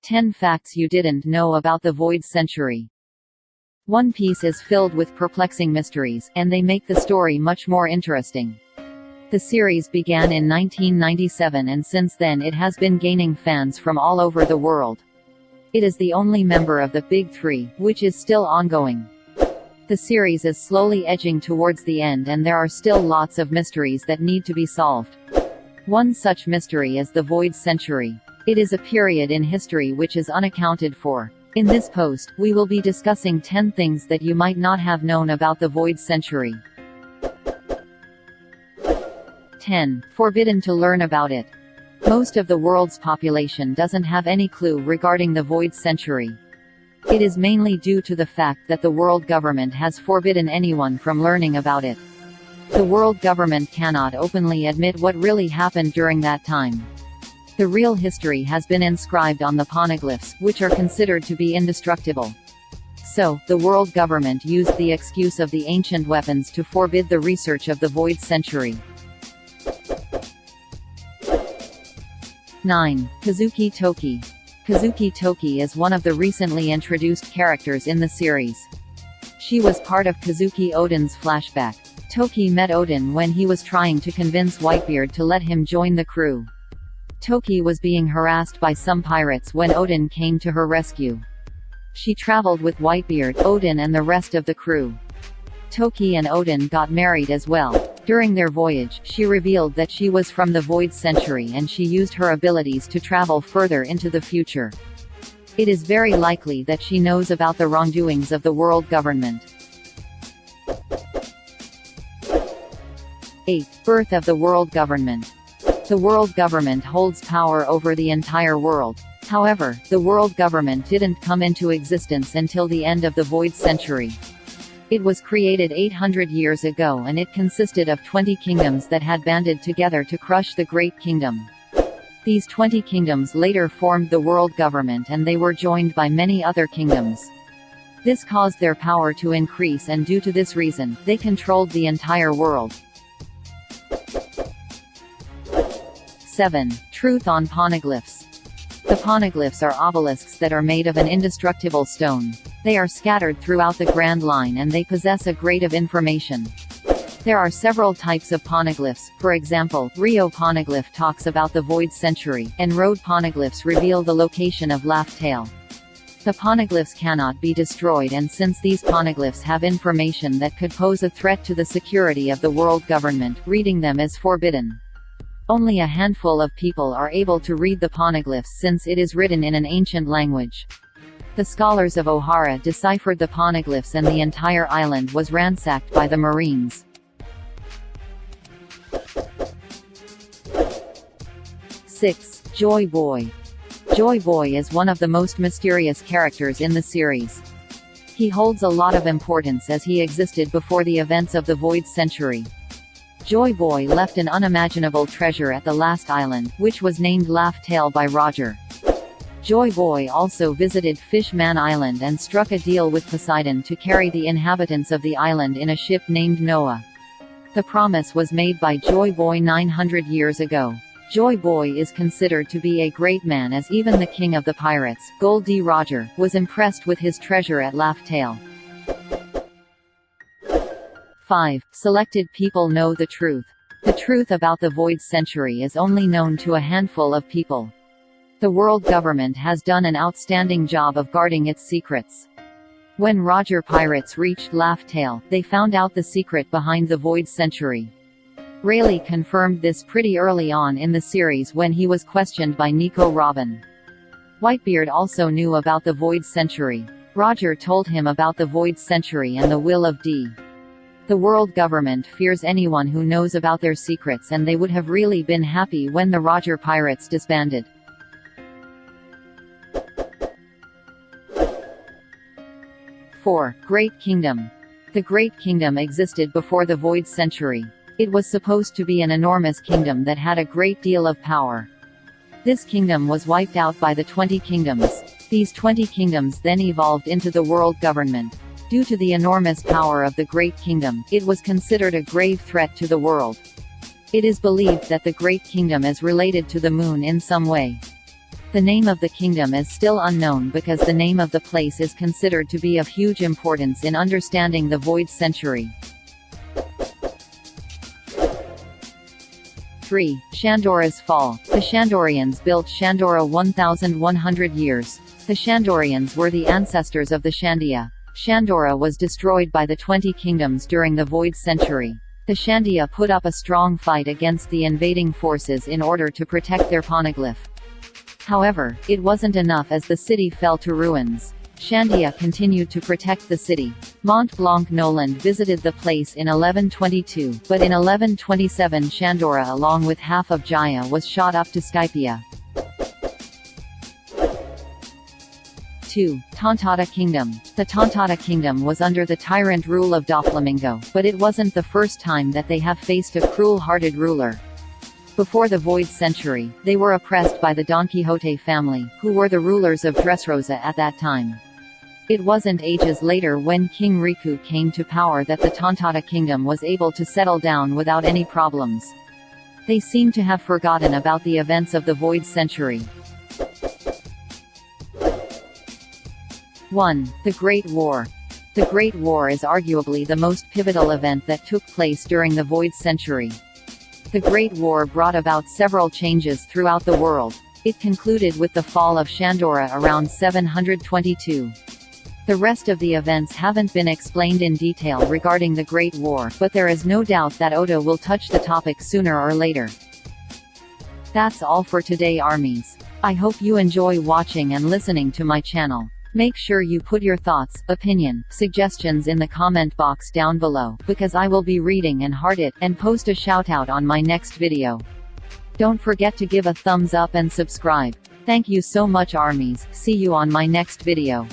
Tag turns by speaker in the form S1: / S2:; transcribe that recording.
S1: 10 Facts You Didn't Know About the Void Century. One Piece is filled with perplexing mysteries, and they make the story much more interesting. The series began in 1997 and since then it has been gaining fans from all over the world. It is the only member of the Big Three, which is still ongoing. The series is slowly edging towards the end and there are still lots of mysteries that need to be solved. One such mystery is the Void Century. It is a period in history which is unaccounted for. In this post, we will be discussing 10 things that you might not have known about the Void Century. 10. Forbidden to learn about it. Most of the world's population doesn't have any clue regarding the Void Century. It is mainly due to the fact that the world government has forbidden anyone from learning about it. The world government cannot openly admit what really happened during that time. The real history has been inscribed on the poneglyphs, which are considered to be indestructible. So, the world government used the excuse of the ancient weapons to forbid the research of the Void Century. 9. Kisuke Toki. Kisuke Toki is one of the recently introduced characters in the series. She was part of Kisuke Odin's flashback. Toki met Odin when he was trying to convince Whitebeard to let him join the crew. Toki was being harassed by some pirates when Odin came to her rescue. She traveled with Whitebeard, Odin and the rest of the crew. Toki and Odin got married as well. During their voyage, she revealed that she was from the Void Century and she used her abilities to travel further into the future. It is very likely that she knows about the wrongdoings of the world government. 8. Birth of the world government. The world government holds power over the entire world. However, the world government didn't come into existence until the end of the Void Century. It was created 800 years ago and it consisted of 20 kingdoms that had banded together to crush the Great Kingdom. These 20 kingdoms later formed the world government and they were joined by many other kingdoms. This caused their power to increase and due to this reason, they controlled the entire world. 7. Truth on poneglyphs. The poneglyphs are obelisks that are made of an indestructible stone. They are scattered throughout the Grand Line and they possess a great of information. There are several types of poneglyphs, for example, Rio poneglyph talks about the Void Century, and Road poneglyphs reveal the location of Laugh Tale. The poneglyphs cannot be destroyed and since these poneglyphs have information that could pose a threat to the security of the world government, reading them is forbidden. Only a handful of people are able to read the poneglyphs since it is written in an ancient language. The scholars of Ohara deciphered the poneglyphs and the entire island was ransacked by the Marines. 6. Joyboy. Joyboy is one of the most mysterious characters in the series. He holds a lot of importance as he existed before the events of the Void Century. Joyboy left an unimaginable treasure at the last island, which was named Laugh Tale by Roger. Joyboy also visited Fish Man Island and struck a deal with Poseidon to carry the inhabitants of the island in a ship named Noah. The promise was made by Joyboy 900 years ago. Joyboy is considered to be a great man as even the king of the pirates, Gol D. Roger, was impressed with his treasure at Laugh Tale. 5. Selected people know the truth. The truth about the Void Century is only known to a handful of people. The world government has done an outstanding job of guarding its secrets. When Roger pirates reached Laugh Tale, they found out the secret behind the Void Century. Rayleigh confirmed this pretty early on in the series when he was questioned by Nico Robin. Whitebeard also knew about the Void Century. Roger told him about the Void Century and the will of D. The world government fears anyone who knows about their secrets and they would have really been happy when the Roger pirates disbanded. 4. Great Kingdom. The Great Kingdom existed before the Void Century. It was supposed to be an enormous kingdom that had a great deal of power. This kingdom was wiped out by the 20 kingdoms. These 20 kingdoms then evolved into the world government. Due to the enormous power of the Great Kingdom, it was considered a grave threat to the world. It is believed that the Great Kingdom is related to the Moon in some way. The name of the kingdom is still unknown because the name of the place is considered to be of huge importance in understanding the Void Century. 3. Shandora's fall. The Shandorians built Shandora 1,100 years. The Shandorians were the ancestors of the Shan Dia. Shandora was destroyed by the 20 kingdoms during the Void Century. The Shan Dia put up a strong fight against the invading forces in order to protect their poneglyph. However, it wasn't enough as the city fell to ruins. Shan Dia continued to protect the city. Mont Blanc Noland visited the place in 1122, but in 1127 Shandora along with half of Jaya was shot up to Skypia. 2. Tottada Kingdom. The Tottada Kingdom was under the tyrant rule of Doflamingo, but it wasn't the first time that they have faced a cruel-hearted ruler. Before the Void Century, they were oppressed by the Don Quixote family, who were the rulers of Dressrosa at that time. It wasn't ages later when King Riku came to power that the Tottada Kingdom was able to settle down without any problems. They seem to have forgotten about the events of the Void Century. 1. The Great War. The Great War is arguably the most pivotal event that took place during the Void Century. The Great War brought about several changes throughout the world. It concluded with the fall of Shandora around 722. The rest of the events haven't been explained in detail regarding the Great War, but there is no doubt that Oda will touch the topic sooner or later. That's all for today, armies. I hope you enjoy watching and listening to my channel. Make sure you put your thoughts, opinion, suggestions in the comment box down below, because I will be reading and heart it, and post a shoutout on my next video. Don't forget to give a thumbs up and subscribe. Thank you so much, armies. See you on my next video.